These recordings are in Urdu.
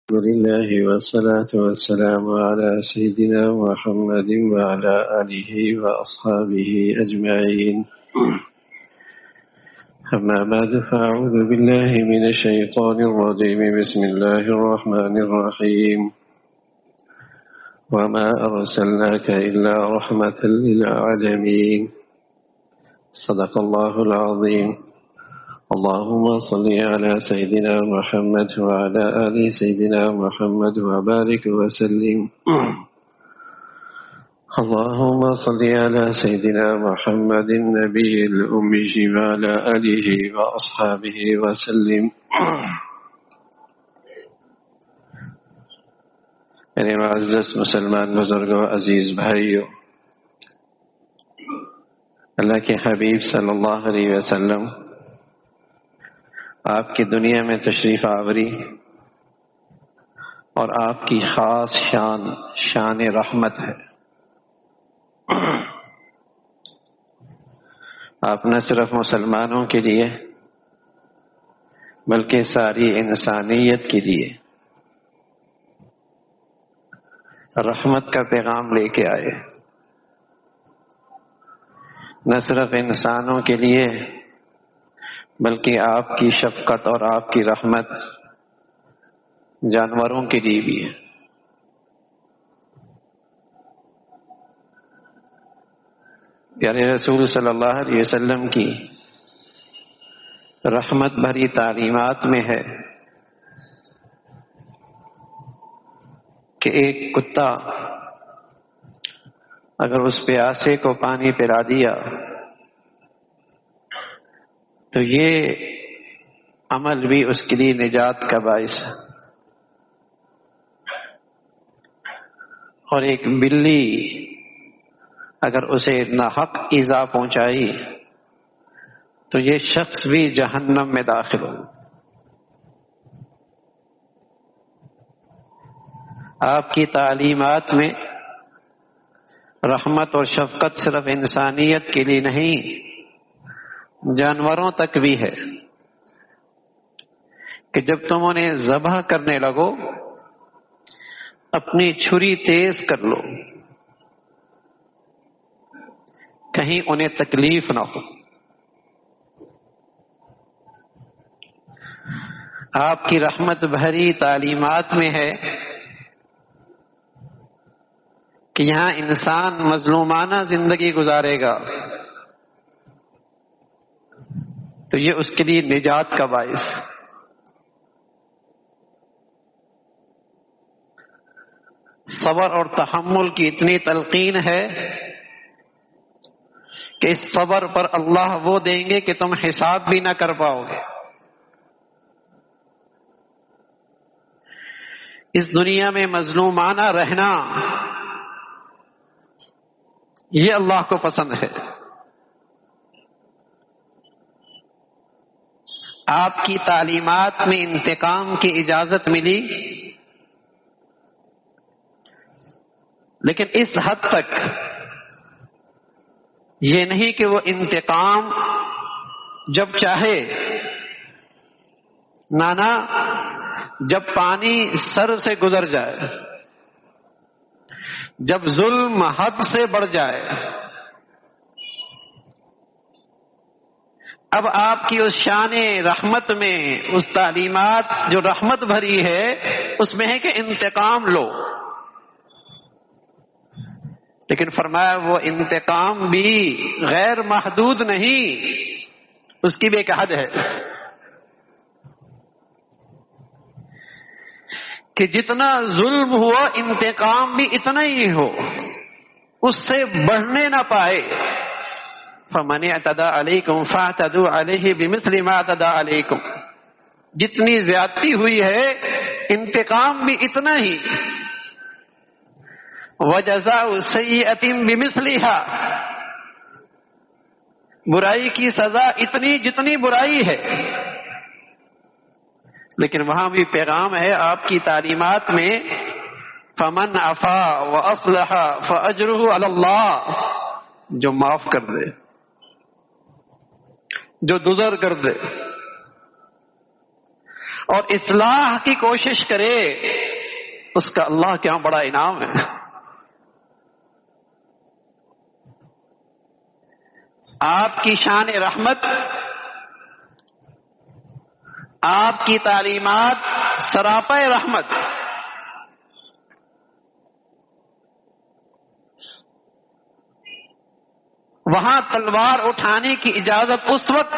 الحمد لله والصلاة والسلام على سيدنا محمد وعلى آله وأصحابه أجمعين. أما بعد فأعوذ بالله من الشيطان الرجيم. بسم الله الرحمن الرحيم. وما أرسلناك إلا رحمة للعالمين. صدق الله العظيم. اللهم صل على سيدنا محمد وعلى آل سيدنا محمد وبارك وسلم. اللهم صل على سيدنا محمد النبي الأمي وعلى آله وأصحابه وسلم. میرے معزز مسلمان بزرگوں، عزیز بھائیوں، اللہ کے حبیب صلی اللہ علیہ وسلم آپ کی دنیا میں تشریف آوری اور آپ کی خاص شان رحمت ہے. آپ نہ صرف مسلمانوں کے لیے بلکہ ساری انسانیت کے لیے رحمت کا پیغام لے کے آئے. نہ صرف انسانوں کے لیے بلکہ آپ کی شفقت اور آپ کی رحمت جانوروں کے لیے بھی ہے. پیارے رسول صلی اللہ علیہ وسلم کی رحمت بھری تعلیمات میں ہے کہ ایک کتا اگر اس پیاسے کو پانی پلا دیا تو یہ عمل بھی اس کے لیے نجات کا باعث ہے. اور ایک بلی اگر اسے ناحق ایذا پہنچائی تو یہ شخص بھی جہنم میں داخل ہو. آپ کی تعلیمات میں رحمت اور شفقت صرف انسانیت کے لیے نہیں، جانوروں تک بھی ہے کہ جب تم انہیں ذبح کرنے لگو اپنی چھری تیز کر لو، کہیں انہیں تکلیف نہ ہو. آپ کی رحمت بھری تعلیمات میں ہے کہ یہاں انسان مظلومانہ زندگی گزارے گا تو یہ اس کے لیے نجات کا باعث. صبر اور تحمل کی اتنی تلقین ہے کہ اس صبر پر اللہ وہ دیں گے کہ تم حساب بھی نہ کر پاؤ گے. اس دنیا میں مظلومانہ رہنا یہ اللہ کو پسند ہے. آپ کی تعلیمات میں انتقام کی اجازت ملی، لیکن اس حد تک یہ نہیں کہ وہ انتقام جب چاہے، نانا جب پانی سر سے گزر جائے، جب ظلم حد سے بڑھ جائے، اب آپ کی اس شان رحمت میں اس تعلیمات جو رحمت بھری ہے اس میں ہے کہ انتقام لو. لیکن فرمایا وہ انتقام بھی غیر محدود نہیں، اس کی بھی ایک حد ہے کہ جتنا ظلم ہوا انتقام بھی اتنا ہی ہو، اس سے بڑھنے نہ پائے. فَمَنِ اعْتَدَىٰ عَلَيْكُمْ فَاعْتَدُوا عَلَيْهِ بِمِثْلِ مَا اعْتَدَىٰ عَلَيْكُمْ. جتنی زیادتی ہوئی ہے انتقام بھی اتنا ہی. وَجَزَاءُ سَيِّئَةٍ بِمِثْلِهَا. برائی کی سزا اتنی جتنی برائی ہے. لیکن وہاں بھی پیغام ہے آپ کی تعلیمات میں فَمَنْ عَفَا وَأَصْلَحَ فَأَجْرُهُ عَلَى اللَّهِ. جو معاف کر دے، جو درگزر کر دے، اور اصلاح کی کوشش کرے اس کا اللہ کے یہاں بڑا انعام ہے. آپ کی شان رحمت، آپ کی تعلیمات سراپا رحمت. وہاں تلوار اٹھانے کی اجازت اس وقت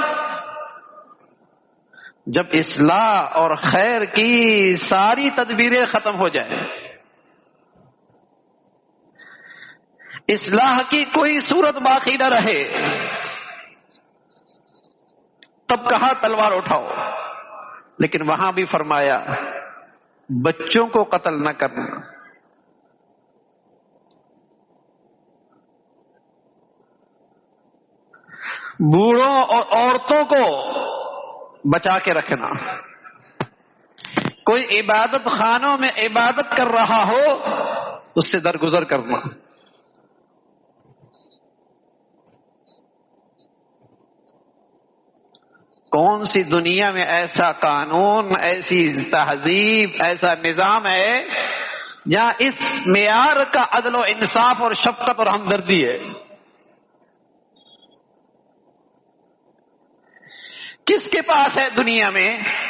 جب اصلاح اور خیر کی ساری تدبیریں ختم ہو جائیں، اصلاح کی کوئی صورت باقی نہ رہے، تب کہا تلوار اٹھاؤ. لیکن وہاں بھی فرمایا بچوں کو قتل نہ کرنا، بوڑھوں اور عورتوں کو بچا کے رکھنا. کوئی عبادت خانوں میں عبادت کر رہا ہو اس سے درگزر کرنا. کون سی دنیا میں ایسا قانون، ایسی تہذیب، ایسا نظام ہے جہاں اس معیار کا عدل و انصاف اور شفقت اور ہمدردی ہے؟ کس کے پاس ہے دنیا میں؟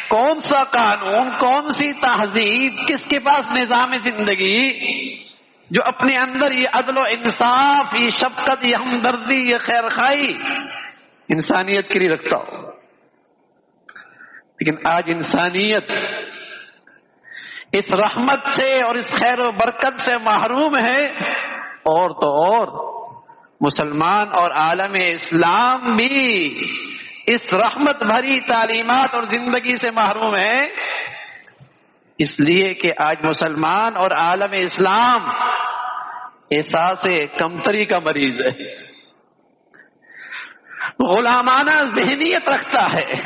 کون سا قانون، کون سی تہذیب، کس کے پاس نظام زندگی جو اپنے اندر یہ عدل و انصاف، یہ شفقت، یہ ہمدردی، یہ خیرخواہی انسانیت کے لیے رکھتا ہو؟ لیکن آج انسانیت اس رحمت سے اور اس خیر و برکت سے محروم ہے، اور تو اور مسلمان اور عالم اسلام بھی اس رحمت بھری تعلیمات اور زندگی سے محروم ہے، اس لیے کہ آج مسلمان اور عالم اسلام احساس کمتری کا مریض ہے، غلامانہ ذہنیت رکھتا ہے.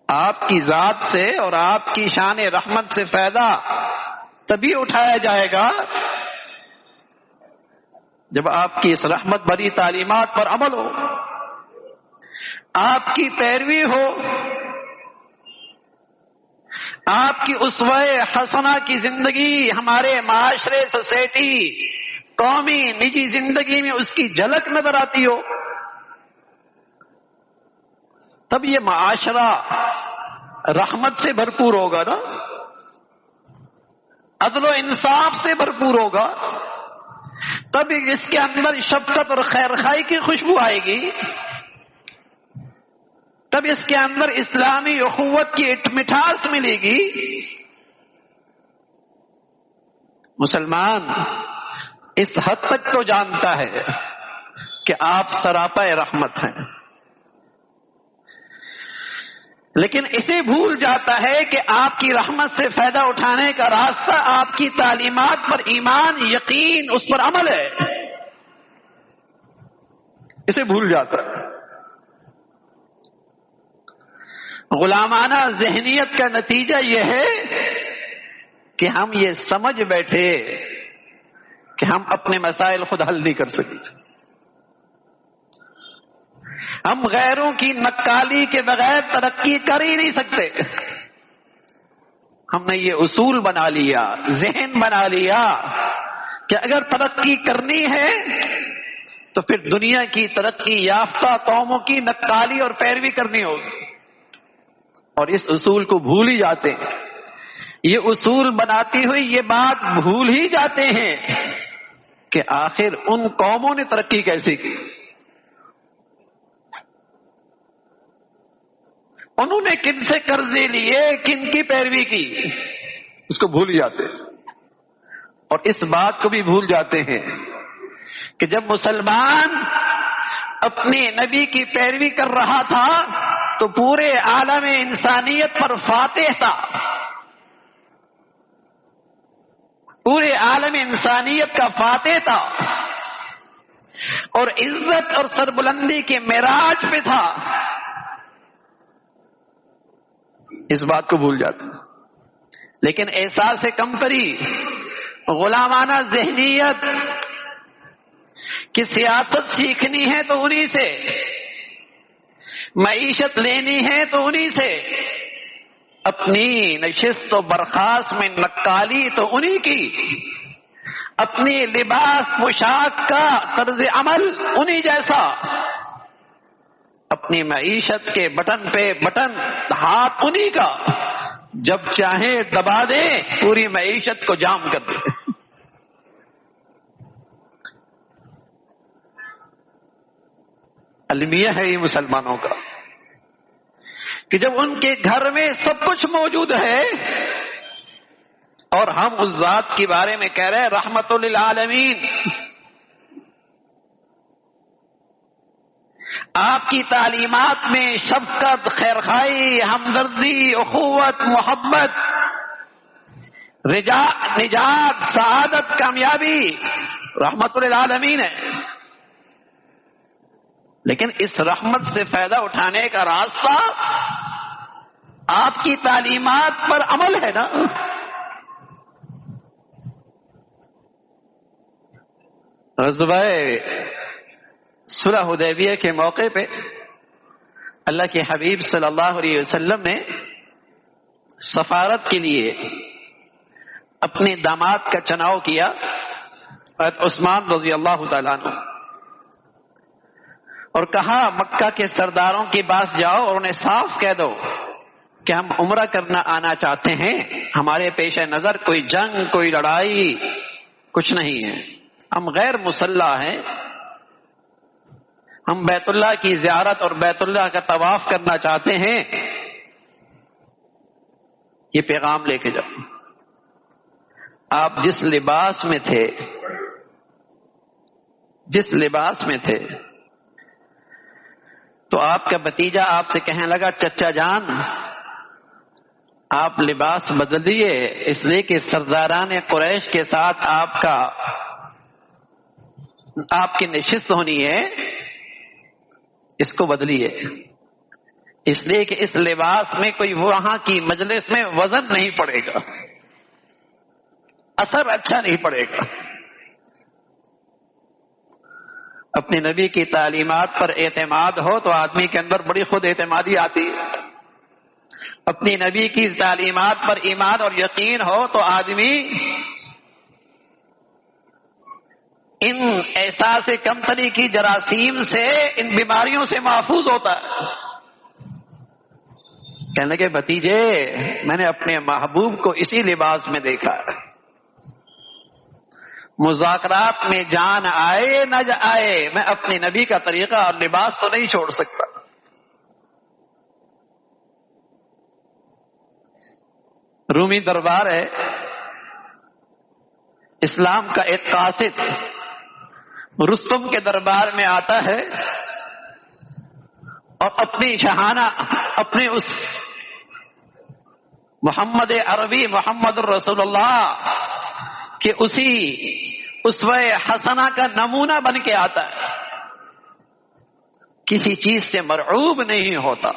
آپ کی ذات سے اور آپ کی شان رحمت سے فائدہ تبھی اٹھایا جائے گا جب آپ کی اس رحمت بھری تعلیمات پر عمل ہو، آپ کی پیروی ہو، آپ کی اسوہ حسنہ کی زندگی ہمارے معاشرے، سوسائٹی، قومی، نجی زندگی میں اس کی جھلک نظر آتی ہو، تب یہ معاشرہ رحمت سے بھرپور ہوگا نا، عدل و انصاف سے بھرپور ہوگا، تب اس کے اندر شفقت اور خیرخواہی کی خوشبو آئے گی، تب اس کے اندر اسلامی اخوت کی مٹھاس ملے گی. مسلمان اس حد تک تو جانتا ہے کہ آپ سراپا رحمت ہیں، لیکن اسے بھول جاتا ہے کہ آپ کی رحمت سے فائدہ اٹھانے کا راستہ آپ کی تعلیمات پر ایمان، یقین، اس پر عمل ہے. اسے بھول جاتا ہے. غلامانہ ذہنیت کا نتیجہ یہ ہے کہ ہم یہ سمجھ بیٹھے کہ ہم اپنے مسائل خود حل نہیں کر سکتے، ہم غیروں کی نکالی کے بغیر ترقی کر ہی نہیں سکتے. ہم نے یہ اصول بنا لیا، ذہن بنا لیا کہ اگر ترقی کرنی ہے تو پھر دنیا کی ترقی یافتہ قوموں کی نکالی اور پیروی کرنی ہوگی، اور اس اصول کو بھول ہی جاتے ہیں. یہ اصول بناتی ہوئی یہ بات بھول ہی جاتے ہیں کہ آخر ان قوموں نے ترقی کیسے کی، انہوں نے کن سے قرضے لیے، کن کی پیروی کی، اس کو بھول جاتے ہیں. اور اس بات کو بھی بھول جاتے ہیں کہ جب مسلمان اپنے نبی کی پیروی کر رہا تھا تو پورے عالم انسانیت پر فاتح تھا، پورے عالم انسانیت کا فاتح تھا، اور عزت اور سربلندی کے معراج پہ تھا. اس بات کو بھول جاتے ہیں. لیکن احساس کمتری، غلامانہ ذہنیت کہ سیاست سیکھنی ہے تو انہی سے، معیشت لینی ہے تو انہی سے، اپنی نشست و برخاست میں نقالی تو انہی کی، اپنی لباس پوشاک کا طرز عمل انہی جیسا، اپنی معیشت کے بٹن پہ بٹن ہاتھ انہی کا، جب چاہے دبا دے پوری معیشت کو جام کر دے۔ المیہ ہے یہ مسلمانوں کا کہ جب ان کے گھر میں سب کچھ موجود ہے، اور ہم اس ذات کے بارے میں کہہ رہے ہیں رحمت للعالمین، آپ کی تعلیمات میں شفقت، خیرخواہی، ہمدردی، اخوت، محبت، نجات، سعادت، کامیابی رحمت للعالمین ہے، لیکن اس رحمت سے فائدہ اٹھانے کا راستہ آپ کی تعلیمات پر عمل ہے نا۔ غزوہ صلح حدیبیہ کے موقع پہ اللہ کے حبیب صلی اللہ علیہ وسلم نے سفارت کے لیے اپنے داماد کا چناؤ کیا، حضرت عثمان رضی اللہ تعالیٰ عنہ، اور کہا مکہ کے سرداروں کے پاس جاؤ اور انہیں صاف کہہ دو کہ ہم عمرہ کرنا آنا چاہتے ہیں، ہمارے پیش نظر کوئی جنگ، کوئی لڑائی کچھ نہیں ہے، ہم غیر مسلح ہیں، ہم بیت اللہ کی زیارت اور بیت اللہ کا طواف کرنا چاہتے ہیں، یہ پیغام لے کے جاؤ۔ آپ جس لباس میں تھے تو آپ کا بھتیجا آپ سے کہنے لگا چچا جان آپ لباس بدلیے، اس لیے کہ سرداران قریش کے ساتھ آپ کی نشست ہونی ہے، اس کو بدلیے، اس لیے کہ اس لباس میں کوئی وہاں کی مجلس میں وزن نہیں پڑے گا، اثر اچھا نہیں پڑے گا۔ اپنے نبی کی تعلیمات پر اعتماد ہو تو آدمی کے اندر بڑی خود اعتمادی آتی ہے، اپنی نبی کی تعلیمات پر ایمان اور یقین ہو تو آدمی ان احساس کمتری کی جراثیم سے، ان بیماریوں سے محفوظ ہوتا ہے۔ کہنے لگے بھتیجے میں نے اپنے محبوب کو اسی لباس میں دیکھا ہے، مذاکرات میں جان آئے نہ آئے میں اپنے نبی کا طریقہ اور لباس تو نہیں چھوڑ سکتا۔ رومی دربار ہے، اسلام کا ایک قاصد رستم کے دربار میں آتا ہے اور اپنی شہانہ، اپنے اس محمد عربی محمد الرسول اللہ کہ اسی اسوہ حسنہ کا نمونہ بن کے آتا ہے، کسی چیز سے مرعوب نہیں ہوتا،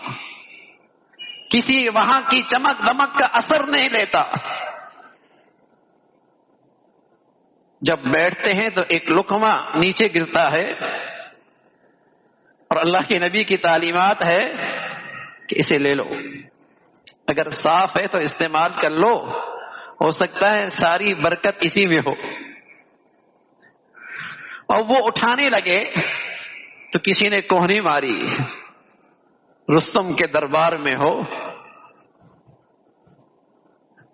کسی وہاں کی چمک دمک کا اثر نہیں لیتا، جب بیٹھتے ہیں تو ایک لقمہ نیچے گرتا ہے اور اللہ کے نبی کی تعلیمات ہے کہ اسے لے لو، اگر صاف ہے تو استعمال کر لو، ہو سکتا ہے ساری برکت اسی میں ہو۔ اور وہ اٹھانے لگے تو کسی نے کوہنی ماری، رستم کے دربار میں ہو،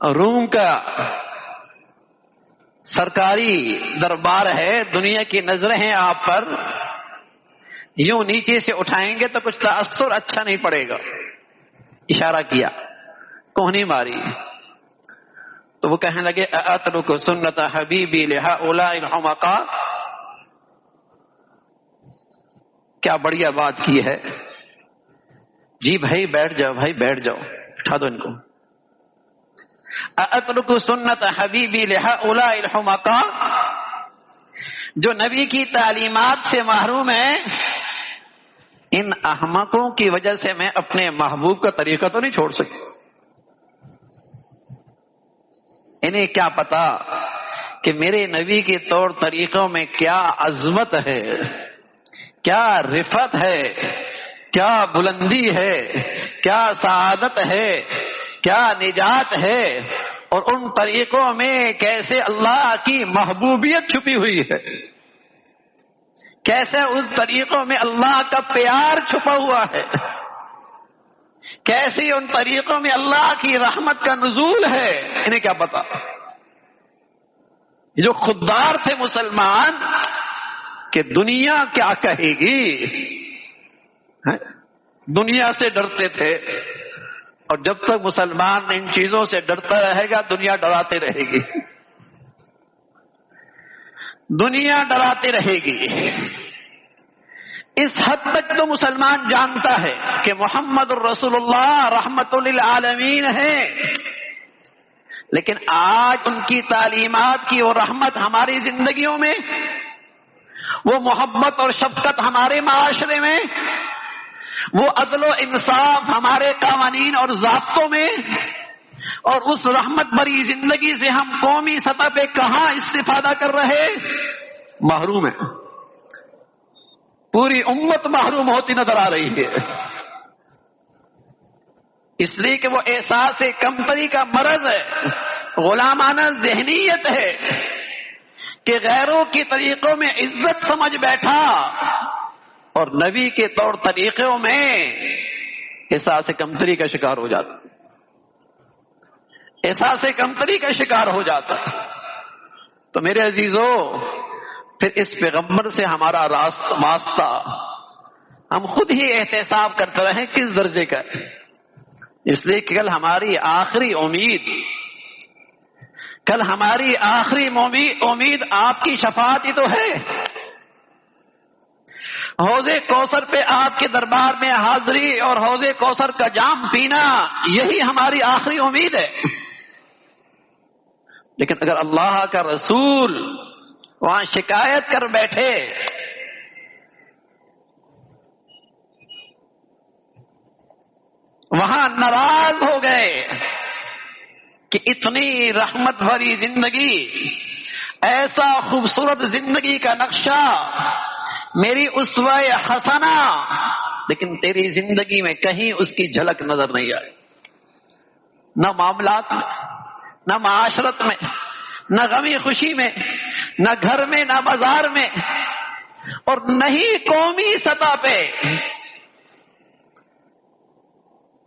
روم کا سرکاری دربار ہے، دنیا کی نظریں ہیں آپ پر، یوں نیچے سے اٹھائیں گے تو کچھ تاثر اچھا نہیں پڑے گا، اشارہ کیا، کوہنی ماری، تو وہ کہنے لگے اترک سنت حبیبی لہؤلاء الحمقاء، کیا بڑھیا بات کی ہے، جی بھائی بیٹھ جاؤ، بھائی بیٹھ جاؤ، اٹھا دو ان کو، اترک سنت حبیبی لہؤلاء الحمقاء، جو نبی کی تعلیمات سے محروم ہیں، ان احمقوں کی وجہ سے میں اپنے محبوب کا طریقہ تو نہیں چھوڑ سکتا۔ انہیں کیا پتا کہ میرے نبی کے طور طریقوں میں کیا عظمت ہے، کیا رفت ہے، کیا بلندی ہے، کیا سعادت ہے، کیا نجات ہے، اور ان طریقوں میں کیسے اللہ کی محبوبیت چھپی ہوئی ہے، کیسے ان طریقوں میں اللہ کا پیار چھپا ہوا ہے، کیسے ان طریقوں میں اللہ کی رحمت کا نزول ہے، انہیں کیا پتا؟ جو خوددار تھے مسلمان کہ دنیا کیا کہے گی، دنیا سے ڈرتے تھے، اور جب تک مسلمان ان چیزوں سے ڈرتا رہے گا دنیا ڈراتے رہے گی، دنیا ڈراتے رہے گی۔ اس حد تک تو مسلمان جانتا ہے کہ محمد الرسول اللہ رحمت للعالمین ہے، لیکن آج ان کی تعلیمات کی وہ رحمت ہماری زندگیوں میں، وہ محبت اور شفقت ہمارے معاشرے میں، وہ عدل و انصاف ہمارے قوانین اور ضابطوں میں، اور اس رحمت بھری زندگی سے ہم قومی سطح پہ کہاں استفادہ کر رہے؟ محروم ہیں۔ پوری امت محروم ہوتی نظر آ رہی ہے، اس لیے کہ وہ احساس کمتری کا مرض ہے، غلامانہ ذہنیت ہے کہ غیروں کے طریقوں میں عزت سمجھ بیٹھا اور نبی کے طور طریقوں میں احساس کمتری کا شکار ہو جاتا، احساس کمتری کا شکار ہو جاتا۔ تو میرے عزیزو، پھر اس پیغمبر سے ہمارا واسطہ ہم خود ہی احتساب کرتے رہیں کس درجے کا ہے، اس لیے کہ کل ہماری آخری امید، کل ہماری آخری امید آپ کی شفاعت ہی تو ہے۔ حوض کوثر پہ آپ کے دربار میں حاضری اور حوض کوثر کا جام پینا، یہی ہماری آخری امید ہے۔ لیکن اگر اللہ کا رسول وہاں شکایت کر بیٹھے وہاں ناراض ہو گئے کہ اتنی رحمت بھری زندگی، ایسا خوبصورت زندگی کا نقشہ، میری اسوہ حسنہ، لیکن تیری زندگی میں کہیں اس کی جھلک نظر نہیں آئی، نہ معاملات میں، نہ معاشرت میں، نہ غمی خوشی میں، نہ گھر میں، نہ بازار میں، اور نہ ہی قومی سطح پہ۔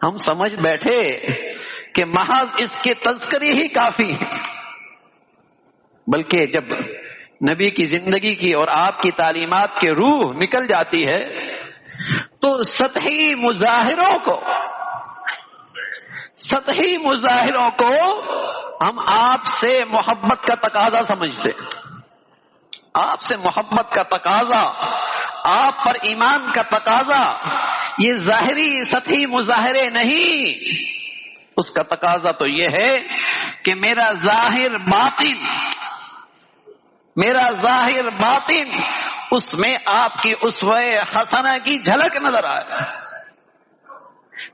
ہم سمجھ بیٹھے کہ محض اس کے تذکرے ہی کافی ہے، بلکہ جب نبی کی زندگی کی اور آپ کی تعلیمات کے روح نکل جاتی ہے تو سطحی مظاہروں کو ہم آپ سے محبت کا تقاضا سمجھتے، آپ سے محبت کا تقاضا، آپ پر ایمان کا تقاضا، یہ ظاہری سطحی مظاہرے نہیں، اس کا تقاضا تو یہ ہے کہ میرا ظاہر باطن اس میں آپ کی اسوہ حسنہ کی جھلک نظر آئے،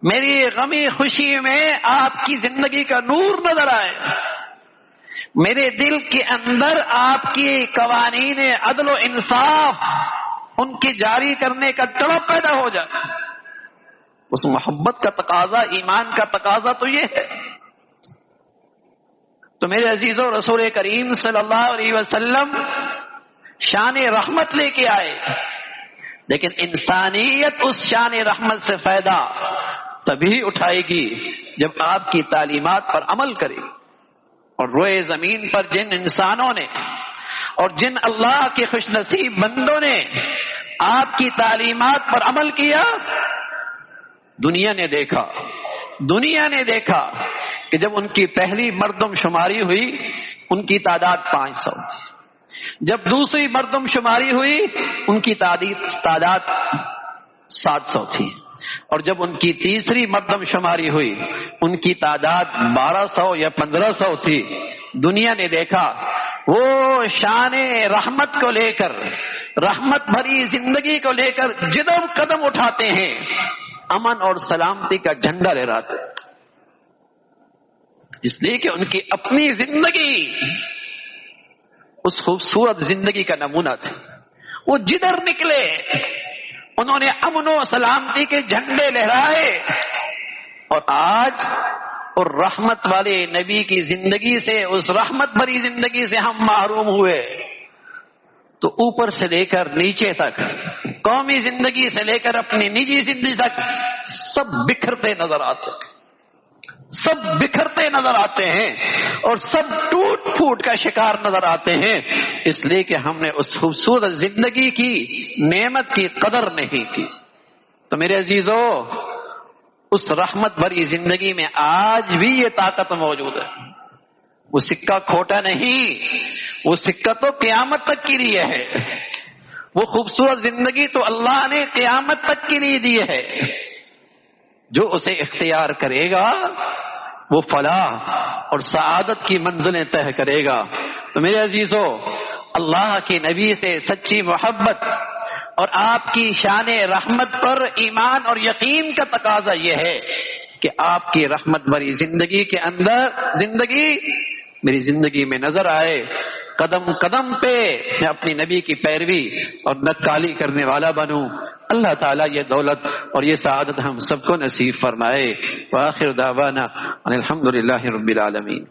میری غمی خوشی میں آپ کی زندگی کا نور نظر آئے، میرے دل کے اندر آپ کی قوانین عدل و انصاف ان کی جاری کرنے کا طلب پیدا ہو جائے۔ اس محبت کا تقاضا، ایمان کا تقاضا تو یہ ہے۔ تو میرے عزیزوں، رسول کریم صلی اللہ علیہ وسلم شان رحمت لے کے آئے، لیکن انسانیت اس شان رحمت سے فائدہ تبھی اٹھائے گی جب آپ کی تعلیمات پر عمل کرے گی، اور روئے زمین پر جن انسانوں نے اور جن اللہ کے خوش نصیب بندوں نے آپ کی تعلیمات پر عمل کیا، دنیا نے دیکھا کہ جب ان کی پہلی مردم شماری ہوئی ان کی تعداد 500 تھی، جب دوسری مردم شماری ہوئی ان کی تعداد 700 تھی، اور جب ان کی تیسری مردم شماری ہوئی ان کی تعداد 1200 یا 1500 تھی۔ دنیا نے دیکھا وہ شان رحمت کو لے کر، رحمت بھری زندگی کو لے کر جدھر قدم اٹھاتے ہیں امن اور سلامتی کا جھنڈا لہراتے، اس لیے کہ ان کی اپنی زندگی اس خوبصورت زندگی کا نمونہ تھی۔ وہ جدھر نکلے ان انہوں نے امن و سلامتی کے جھنڈے لہرائے، اور آج اور رحمت والے نبی کی زندگی سے، اس رحمت بھری زندگی سے ہم محروم ہوئے، تو اوپر سے لے کر نیچے تک، قومی زندگی سے لے کر اپنی نجی زندگی تک سب بکھرتے نظر آتے ہیں، سب بکھرتے نظر آتے ہیں، اور سب ٹوٹ پھوٹ کا شکار نظر آتے ہیں، اس لیے کہ ہم نے اس خوبصورت زندگی کی نعمت کی قدر نہیں کی۔ تو میرے عزیزو، اس رحمت بھری زندگی میں آج بھی یہ طاقت موجود ہے، وہ سکہ کھوٹا نہیں، وہ سکہ تو قیامت تک کے لیے ہے، وہ خوبصورت زندگی تو اللہ نے قیامت تک کے لیے دی ہے، جو اسے اختیار کرے گا وہ فلاح اور سعادت کی منزلیں طے کرے گا۔ تو میرے عزیزو، اللہ کے نبی سے سچی محبت اور آپ کی شان رحمت پر ایمان اور یقین کا تقاضا یہ ہے کہ آپ کی رحمت بھری زندگی کے اندر زندگی میری زندگی میں نظر آئے، قدم قدم پہ میں اپنی نبی کی پیروی اور نقالی کرنے والا بنوں۔ اللہ تعالیٰ یہ دولت اور یہ سعادت ہم سب کو نصیب فرمائے۔ وآخر دعوانا ان الحمد للہ رب العالمین۔